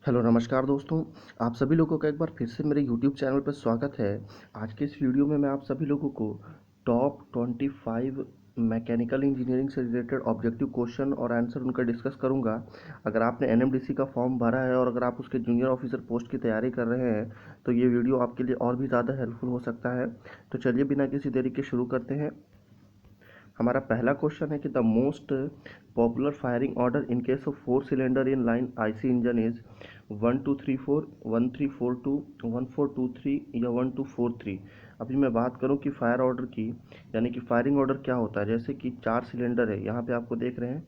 Hello नमस्कार दोस्तों। आप सभी लोगों का एक बार फिर से मेरे यूट्यूब चैनल पर स्वागत है। आज के इस वीडियो में मैं आप सभी लोगों को टॉप 25 मैकेनिकल इंजीनियरिंग से रिलेटेड ऑब्जेक्टिव क्वेश्चन और आंसर उनका डिस्कस करूंगा। अगर आपने एनएमडीसी का फॉर्म भरा है और अगर आप उसके जूनियर ऑफिसर पोस्ट की तैयारी कर रहे हैं तो ये वीडियो आपके लिए और भी ज़्यादा हेल्पफुल हो सकता है। तो चलिए बिना किसी देरी के शुरू करते हैं। हमारा पहला क्वेश्चन है कि the most popular firing order in case of 4 cylinder in line IC engine is 1234, 1342, 1423 या 1243। अभी मैं बात करूं कि फायर ऑर्डर की, यानी कि फायरिंग ऑर्डर क्या होता है। जैसे कि 4 सिलेंडर है, यहाँ पे आपको देख रहे हैं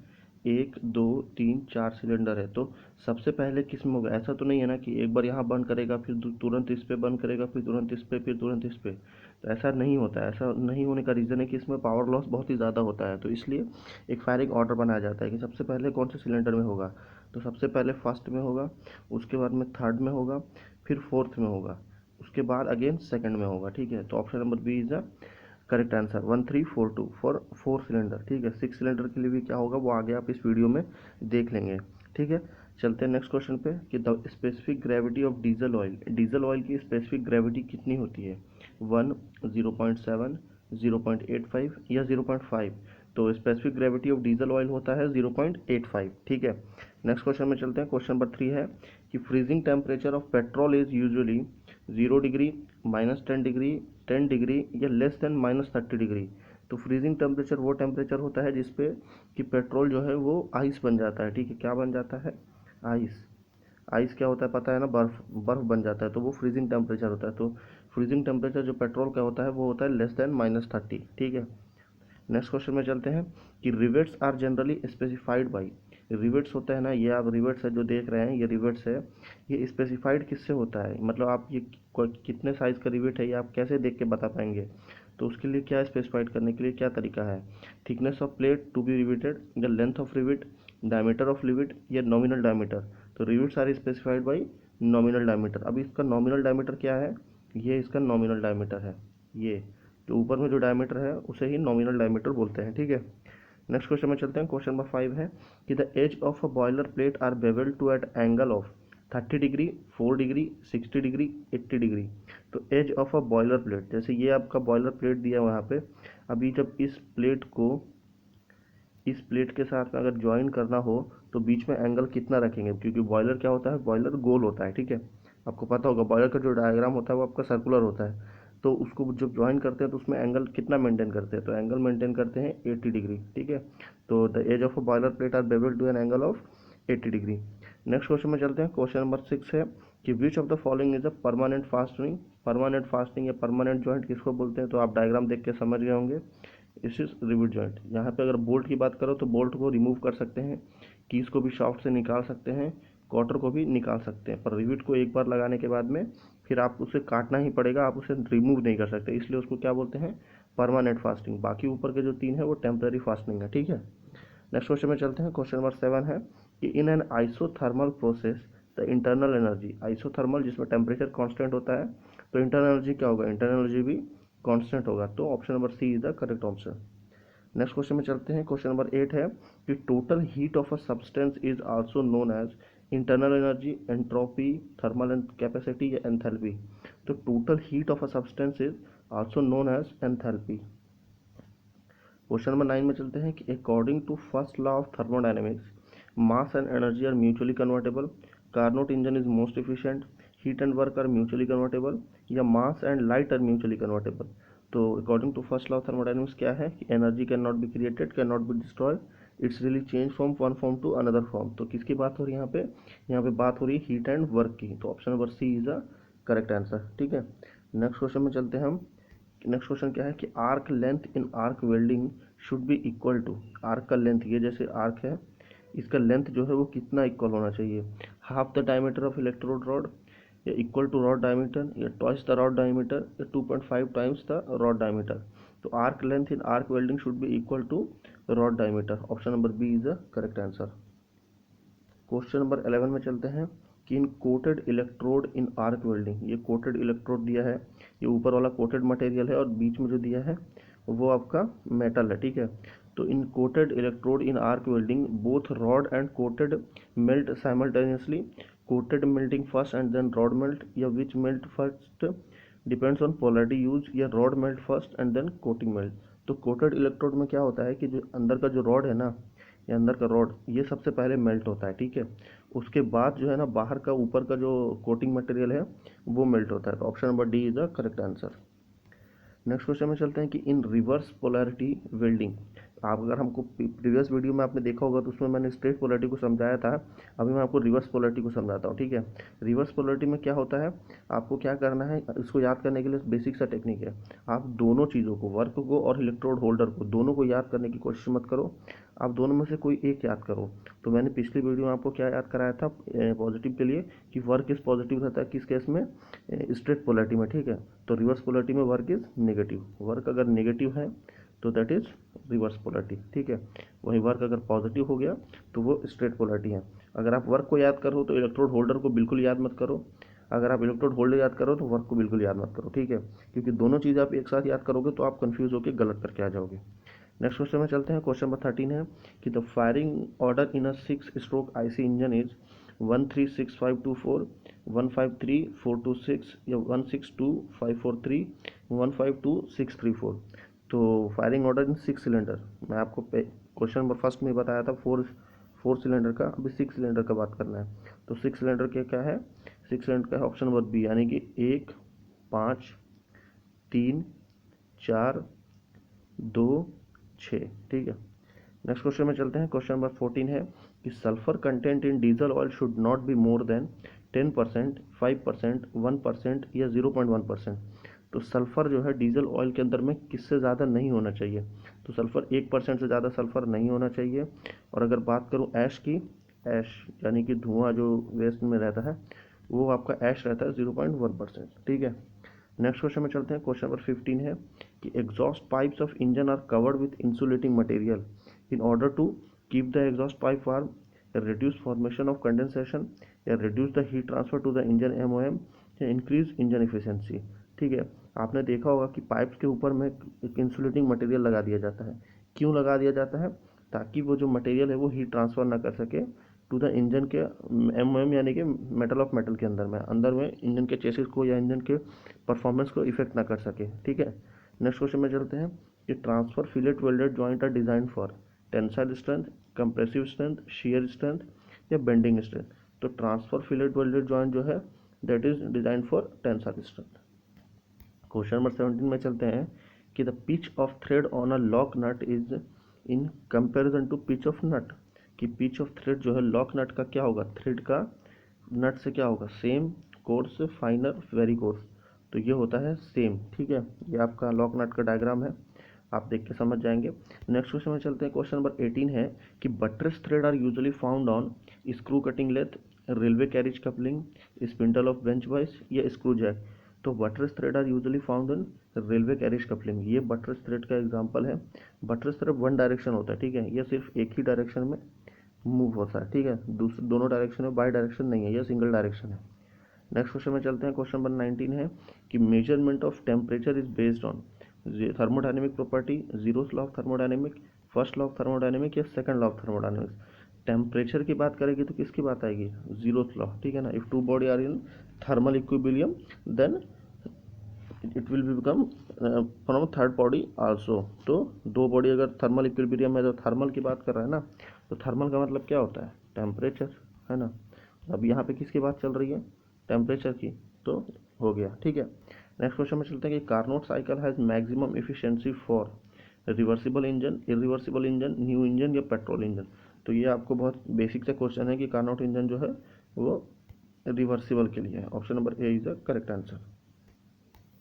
1 2 3 4 सिलेंडर है, तो सबसे पहले किस में होगा। ऐसा तो नहीं है ना कि एक बार यहाँ बंद करेगा फिर तुरंत इस पे बंद करेगा फिर तुरंत इस पे फिर तुरंत इस पे। तो ऐसा नहीं होता है। ऐसा नहीं होने का रीज़न है कि इसमें पावर लॉस बहुत ही ज़्यादा होता है, तो इसलिए एक फायरिंग ऑर्डर बनाया जाता है कि सबसे पहले कौन से सिलेंडर में होगा। तो सबसे पहले फर्स्ट में होगा, उसके बाद में थर्ड में होगा, फिर फोर्थ में होगा, उसके बाद अगेन सेकंड में होगा। ठीक है, तो option number B is the correct answer 1342 for 4 cylinder. ठीक है, 6 सिलेंडर के लिए भी क्या होगा वो आगे आप इस वीडियो में देख लेंगे। ठीक है, चलते हैं नेक्स्ट क्वेश्चन पे कि the specific gravity of diesel oil. Diesel oil की स्पेसिफिक ग्रेविटी कितनी होती है। 1, 0.7, 0.85 या 0.5। तो specific gravity of diesel oil होता है 0.85। ठीक है, नेक्स्ट क्वेश्चन में चलते हैं। क्वेश्चन नंबर 3 है कि freezing temperature of petrol is usually 0 degree, -10 degree, 10 degree या लेस देन -30 डिग्री। तो फ्रीजिंग टेम्परेचर वो टेम्परेचर होता है जिसपे कि पेट्रोल जो है वो आइस बन जाता है। ठीक है, क्या बन जाता है, आइस। आइस क्या होता है पता है ना, बर्फ। बर्फ बन जाता है तो वो फ्रीजिंग टेम्परेचर होता है। तो फ्रीजिंग टेम्परेचर जो पेट्रोल का होता है वो होता है लेस देन -30। ठीक है, नेक्स्ट क्वेश्चन में चलते हैं कि rivets are generally specified by. Rivets होता है ना, ये आप रिवेट्स है जो देख रहे हैं, ये रिवेट्स है, ये स्पेसिफाइड किससे होता है। मतलब आप ये कितने साइज़ का रिवेट है ये आप कैसे देख के बता पाएंगे। तो उसके लिए क्या स्पेसिफाइड करने के लिए क्या तरीका है। Thickness of plate to be riveted या length of rivet, diameter of rivet या नॉमिनल डायमीटर। तो rivets are specified by nominal diameter. अब इसका नॉमिनल डायमीटर क्या है, ये इसका नॉमिनल डायमीटर है। ये जो ऊपर में जो डायमीटर है उसे ही नॉमिनल डायमीटर बोलते हैं। ठीक है, नेक्स्ट क्वेश्चन में चलते हैं। क्वेश्चन नंबर 5 है कि the edge of a boiler plate are bevelled to at angle of 30 degree, 4 degree, 60 degree, 80 degree. तो edge of a boiler plate, जैसे ये आपका बॉयलर प्लेट दिया है वहाँ पे। अभी जब इस प्लेट को इस प्लेट के साथ में अगर ज्वाइन करना हो तो बीच में एंगल कितना रखेंगे, क्योंकि बॉयलर क्या होता है, बॉयलर गोल होता है। ठीक है, आपको पता होगा बॉयलर का जो डायग्राम होता है वो आपका सर्कुलर होता है। तो उसको जब ज्वाइन करते हैं तो उसमें एंगल कितना मेंटेन करते हैं, तो एंगल मेंटेन करते हैं 80 डिग्री। ठीक है, तो the edge of a boiler plate are bevelled to an angle of 80 degree. Next question में चलते हैं। क्वेश्चन नंबर 6 है कि which of the following is a permanent fastening. Permanent fastening या परमानेंट जॉइंट किसको बोलते हैं, तो आप डायग्राम देख के समझ गए होंगे। इस इज रिवेट जॉइंट। यहाँ पे अगर बोल्ट की बात करो तो बोल्ट को रिमूव कर सकते हैं, कीज को भी शाफ्ट से निकाल सकते हैं, क्वार्टर को भी निकाल सकते हैं, पर रिवेट को एक बार लगाने के बाद में फिर आप उसे काटना ही पड़ेगा, आप उसे रिमूव नहीं कर सकते, इसलिए उसको क्या बोलते हैं, परमानेंट फास्टिंग। बाकी ऊपर के जो 3 है वो टेम्पररी फास्टिंग है। ठीक है, नेक्स्ट क्वेश्चन में चलते हैं। क्वेश्चन नंबर 7 है कि in an isothermal process the internal energy. Isothermal जिसमें टेम्परेचर कांस्टेंट होता है, तो इंटरनल एनर्जी क्या होगा, इंटरनल एनर्जी भी कांस्टेंट होगा। तो option number C is the correct option. Next question में चलते हैं। क्वेश्चन नंबर 8 है कि total heat of a substance is also known as internal energy, entropy, thermal capacity या एंथैल्पी। तो total heat of a substance is also known as enthalpy. Question number 9 में चलते हैं कि according to first law of thermodynamics mass and energy are mutually convertible, Carnot engine is most efficient, heat and work are mutually convertible या mass and light are mutually convertible. तो according to first law of thermodynamics क्या है कि energy can not be created, can not be destroy, it's really change from one form to another form. तो किसकी बात हो रही है यहाँ पे, बात हो रही है हीट एंड वर्क की। तो option number C is a correct answer. ठीक है, नेक्स्ट क्वेश्चन में चलते हैं हम। नेक्स्ट क्वेश्चन क्या है कि arc length in arc welding should be equal to. Arc का लेंथ, ये जैसे आर्क है इसका लेंथ जो है वो कितना इक्वल होना चाहिए, half the diameter of electrode rod, या इक्वल टू रॉड डायमीटर, या ट्वाइस द रॉड डायमीटर, या 2.5 टाइम्स द रॉड डायमीटर। तो arc length in arc welding should be equal to rod diameter. Option number B is the correct answer. Question number 11 में चलते हैं कि in coated electrode in arc welding. ये coated electrode दिया है, ये ऊपर वाला कोटेड मटेरियल है और बीच में जो दिया है वो आपका मेटल है। ठीक है, तो in coated electrode in arc welding both rod and coated melt simultaneously. Coated melting first and then rod melt, या which melt first depends on polarity use, या rod melt first and then coating melt. तो coated electrode में क्या होता है कि जो अंदर का जो रॉड है ना, या अंदर का रॉड, ये सबसे पहले मेल्ट होता है, ठीक है। उसके बाद जो है ना बाहर का ऊपर का जो कोटिंग मटेरियल है वो मेल्ट होता है। तो option number D is the correct answer. Next question में चलते हैं कि इन रिवर्स पोलैरिटी वेल्डिंग, आप अगर हमको प्रीवियस वीडियो में आपने देखा होगा तो उसमें मैंने स्ट्रेट पोलैरिटी को समझाया था, अभी मैं आपको रिवर्स पोलैरिटी को समझाता हूँ, ठीक है। रिवर्स पोलैरिटी में क्या होता है, आपको क्या करना है, इसको याद करने के लिए बेसिक सा टेक्निक है। आप दोनों चीज़ों को, वर्क को और इलेक्ट्रोड होल्डर को, दोनों को याद करने की कोशिश मत करो, आप दोनों में से कोई एक याद करो। तो मैंने पिछली वीडियो में आपको क्या याद कराया था पॉजिटिव के लिए, कि वर्क इज पॉजिटिव रहता है किस केस में, स्ट्रेट पोलैरिटी में, ठीक है। तो रिवर्स पोलैरिटी में वर्क इज नेगेटिव, वर्क अगर नेगेटिव है तो दैट इज रिवर्स पोलैरिटी, ठीक है। वही वर्क अगर पॉजिटिव हो गया तो वो स्ट्रेट पोलैरिटी है। अगर आप वर्क को याद करो तो इलेक्ट्रोड होल्डर को बिल्कुल याद मत करो, अगर आप इलेक्ट्रोड होल्डर याद करो तो वर्क को बिल्कुल याद मत करो, ठीक है। क्योंकि दोनों चीज़ आप एक साथ याद करोगे तो आप कंफ्यूज होकर गलत करके आ जाओगे। नेक्स्ट क्वेश्चन में चलते हैं। क्वेश्चन नंबर 13 है कि the firing order in a 6 stroke IC engine is 136524, 153426, या 162543, 152634। तो फायरिंग ऑर्डर इन 6 सिलेंडर, मैं आपको क्वेश्चन नंबर फर्स्ट में बताया था फोर सिलेंडर का, अभी 6 सिलेंडर का बात करना है। तो 6 सिलेंडर के क्या है, 6 सिलेंडर का है ऑप्शन नंबर बी, यानी कि 1, 5, 3, 4, 2, 6, ठीक है। नेक्स्ट क्वेश्चन में चलते हैं। क्वेश्चन नंबर 14 है कि sulphur content in diesel oil should not be more than 10%, 5%, 1%, या 0.1%। तो सल्फर जो है डीजल ऑयल के अंदर में किससे ज़्यादा नहीं होना चाहिए, तो सल्फर 1% से ज़्यादा सल्फर नहीं होना चाहिए। और अगर बात करूँ ऐश की, ऐश यानी कि धुआं जो वेस्ट में रहता है वो आपका ऐश रहता है 0.1%, ठीक है। नेक्स्ट क्वेश्चन में चलते हैं। क्वेश्चन नंबर 15 है कि exhaust pipes of engine are covered with insulating material in order to keep the exhaust pipe warm, reduce formation of condensation, या reduce the heat transfer to the engine MOM, या increase engine efficiency, ठीक है। आपने देखा होगा कि pipes के ऊपर में एक इंसुलेटिंग मटेरियल लगा दिया जाता है। क्यों लगा दिया जाता है, ताकि वो जो मटेरियल है वो हीट ट्रांसफ़र ना कर सके टू द इंजन के MOM, यानी कि मेटल ऑफ मेटल के अंदर में इंजन के चेसिस को या इंजन के परफॉर्मेंस को इफेक्ट ना कर सके, ठीक है। नेक्स्ट क्वेश्चन में चलते हैं कि transfer fillet welded joint are design for tensile strength, compressive strength, shear strength, या बेंडिंग स्ट्रेंथ। तो ट्रांसफर फिलेट वेल्डेड जॉइंट जो है that is design for tensile strength. Question number 17 में चलते हैं कि the pitch of thread on a lock nut is in comparison to pitch of nut, कि pitch of thread जो है लॉक नट का क्या होगा, थ्रेड का नट से क्या होगा, सेम, कोर्स, फाइनर, वेरी कोर्स। तो ये होता है सेम, ठीक है। ये आपका लॉक नट का डायग्राम है, आप देख के समझ जाएंगे। नेक्स्ट क्वेश्चन में चलते हैं। क्वेश्चन नंबर 18 है कि buttress thread are usually found on screw cutting lathe, railway carriage coupling, spindle of bench vice, या स्क्रू जैक। तो buttress thread are usually found in railway carriage coupling, ये buttress thread का example है। Buttress thread one direction होता है, ठीक है, ये सिर्फ एक ही डायरेक्शन में मूव होता है, ठीक है, दूसरे दोनों डायरेक्शन में बाई डायरेक्शन नहीं है, यह सिंगल डायरेक्शन है। नेक्स्ट क्वेश्चन में चलते हैं। क्वेश्चन नंबर 19 है कि measurement of temperature is based on thermodynamic property, zeroth law of thermodynamic, first law of thermodynamic, या second law of thermodynamics. Temperature की बात करेगी तो किसकी बात आएगी, जीरोस लॉ, ठीक है ना। If two body are in thermal equilibrium then it will become from third body also. तो दो बॉडी अगर थर्मल इक्विलिब्रियम में, जो थर्मल की बात कर रहा है ना, तो थर्मल का मतलब क्या होता है, टेम्परेचर, है ना। अब यहाँ पे किसकी बात चल रही है, टेम्परेचर की, तो हो गया, ठीक है। नेक्स्ट क्वेश्चन में चलते हैं कि Carnot cycle has maximum efficiency for reversible engine, irreversible engine, new engine, या पेट्रोल इंजन। तो ये आपको बहुत बेसिक सा क्वेश्चन है कि कार्नोट इंजन जो है वो रिवर्सिबल के लिए है। Option number A is the correct answer.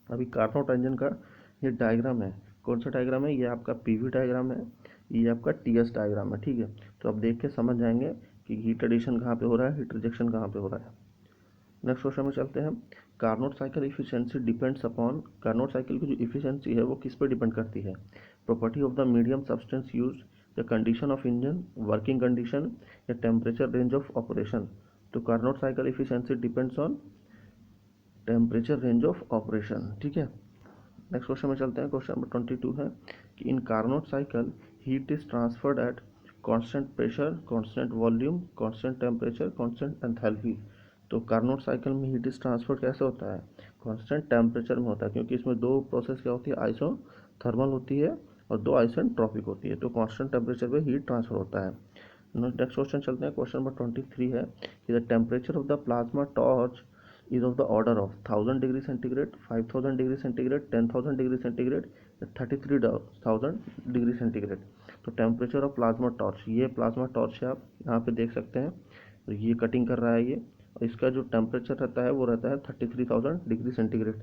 अभी कार्नोट इंजन का ये डायग्राम है, कौन सा डायग्राम है, ये आपका पीवी डायग्राम है, ये आपका टीएस डायग्राम है, ठीक है। तो आप देख के समझ जाएंगे कि हीट एडिशन कहाँ पे हो रहा है, हीट रिजेक्शन कहाँ पे हो रहा है। नेक्स्ट क्वेश्चन में चलते हैं। Carnot cycle efficiency depends upon, Carnot cycle की जो इफिशिएंसी है वो किस पे डिपेंड करती है, property of the medium substance use, या condition of engine, working condition, या टेम्परेचर रेंज ऑफ ऑपरेशन। तो Carnot cycle efficiency depends on temperature range of operation, ठीक है। नेक्स्ट क्वेश्चन में चलते हैं। क्वेश्चन नंबर 22 है कि in Carnot cycle heat is transferred at constant pressure, constant volume, constant temperature, constant enthalpy. तो Carnot cycle में हीट इज ट्रांसफर कैसे होता है? कांस्टेंट टेम्परेचर में होता है, क्योंकि इसमें दो प्रोसेस क्या होती है, आइसोथर्मल होती है और दो आइसेंट्रोपिक होती है। तो कांस्टेंट टेम्परेचर पे हीट ट्रांसफर होता है। नेक्स्ट क्वेश्चन चलते हैं। क्वेश्चन नंबर 23 है कि the temperature of the plasma torch is of the order of 1000 degree centigrade, 5000 degree centigrade, 10,000 degree centigrade, 33,000 degree centigrade. तो टेम्परेचर ऑफ प्लाज्मा टॉर्च, ये plasma torch है, आप यहाँ पे देख सकते हैं। तो ये कटिंग कर रहा है ये, और इसका जो टेम्परेचर रहता है वो रहता है 33,000 degree centigrade,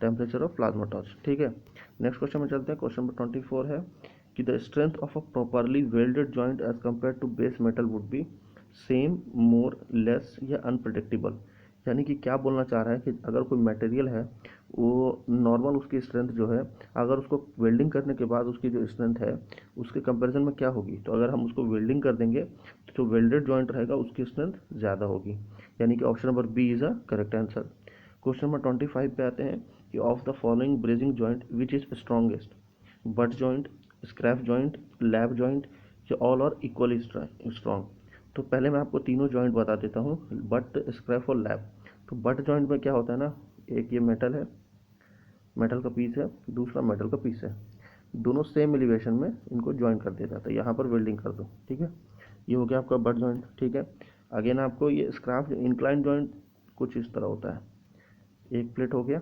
temperature of plasma torch. ठीक है, नेक्स्ट क्वेश्चन में चलते हैं। क्वेश्चन नंबर 24 है कि the strength of a properly welded joint as compare to base metal would be same, more, less या अनप्रडिक्टेबल। यानी कि क्या बोलना चाह रहा है कि अगर कोई मटेरियल है वो नॉर्मल, उसकी स्ट्रेंथ जो है, अगर उसको वेल्डिंग करने के बाद उसकी जो स्ट्रेंथ है उसके कंपैरिजन में क्या होगी। तो अगर हम उसको वेल्डिंग कर देंगे तो जो वेल्डेड जॉइंट रहेगा उसकी स्ट्रेंथ ज़्यादा होगी, यानी कि option number B is a correct answer. Question number 25 पे आते हैं कि of the following brazing joint which is strongest, butt joint, scrap joint, lab joint, या ऑल आर इक्वली स्ट्रॉन्ग। तो पहले मैं आपको तीनों जॉइंट बता देता हूँ, बट, स्क्रैप और लैब। तो बट जॉइंट में क्या होता है ना, एक ये मेटल है, मेटल का पीस है, दूसरा मेटल का पीस है, दोनों सेम एलिवेशन में इनको ज्वाइन कर दिया जाता है। यहाँ पर वेल्डिंग कर दो, ठीक है। ये हो गया आपका बट जॉइंट, ठीक है। अगेन आपको ये स्क्रैप इंक्लाइन जॉइंट कुछ इस तरह होता है, एक प्लेट हो गया,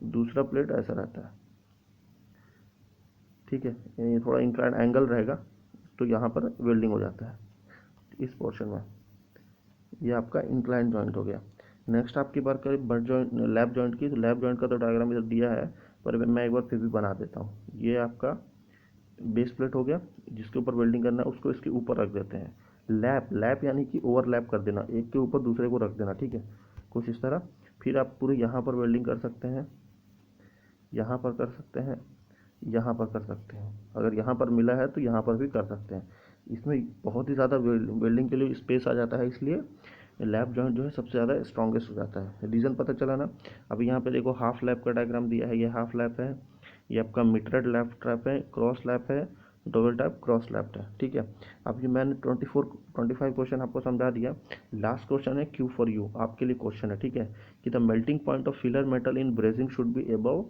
दूसरा प्लेट ऐसा रहता है, ठीक है। ये थोड़ा इंक्लाइन एंगल रहेगा, तो यहाँ पर वेल्डिंग हो जाता है इस पोर्शन में। ये आपका इंक्लाइन जॉइंट हो गया। नेक्स्ट आपकी बात करें बट जॉइंट, लैब जॉइंट की। तो लैब जॉइंट का तो डायग्राम इधर दिया है, पर मैं एक बार फिर भी बना देता हूँ। ये आपका बेस प्लेट हो गया, जिसके ऊपर वेल्डिंग करना है उसको इसके ऊपर रख देते हैं। लैप, लैप यानी कि ओवरलैप कर देना, एक के ऊपर दूसरे को रख देना, ठीक है, कुछ इस तरह। फिर आप पूरे यहाँ पर वेल्डिंग कर सकते हैं, यहाँ पर कर सकते हैं, यहाँ पर कर सकते हैं। अगर यहाँ पर मिला है तो यहाँ पर भी कर सकते हैं। इसमें बहुत ही ज़्यादा वेल्डिंग के लिए स्पेस आ जाता है, इसलिए लैप जॉइंट जो है सबसे ज़्यादा स्ट्रॉन्गेस्ट हो जाता है। रीज़न पता चला ना। अब यहाँ पे देखो हाफ लैप का डायग्राम दिया है, ये हाफ लैप है, ये आपका मीटरेड लैप ट्रैप है, क्रॉस लैप है, डबल टैप क्रॉस लैप है, ठीक है। अब ये मैंने 25 क्वेश्चन आपको समझा दिया। लास्ट क्वेश्चन है क्यू फॉर यू, आपके लिए क्वेश्चन है, ठीक है, कि the melting point of filler metal in brazing should be above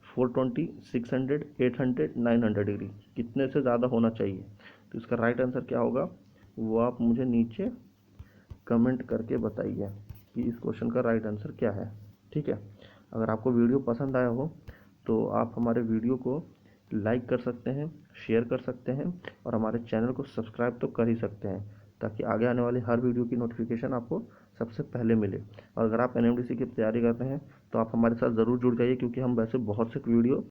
420, 600, 800, 900 degree, कितने से ज़्यादा होना चाहिए। तो इसका राइट आंसर क्या होगा, वो आप मुझे नीचे कमेंट करके बताइए कि इस क्वेश्चन का राइट आंसर क्या है, ठीक है। अगर आपको वीडियो पसंद आया हो तो आप हमारे वीडियो को लाइक कर सकते हैं, शेयर कर सकते हैं, और हमारे चैनल को सब्सक्राइब तो कर ही सकते हैं, ताकि आगे आने वाली हर वीडियो की नोटिफिकेशन आपको सबसे पहले मिले। और अगर आप एनएमडीसी की तैयारी कर रहे हैं तो आप हमारे साथ ज़रूर जुड़ जाइए, क्योंकि हम वैसे बहुत से वीडियो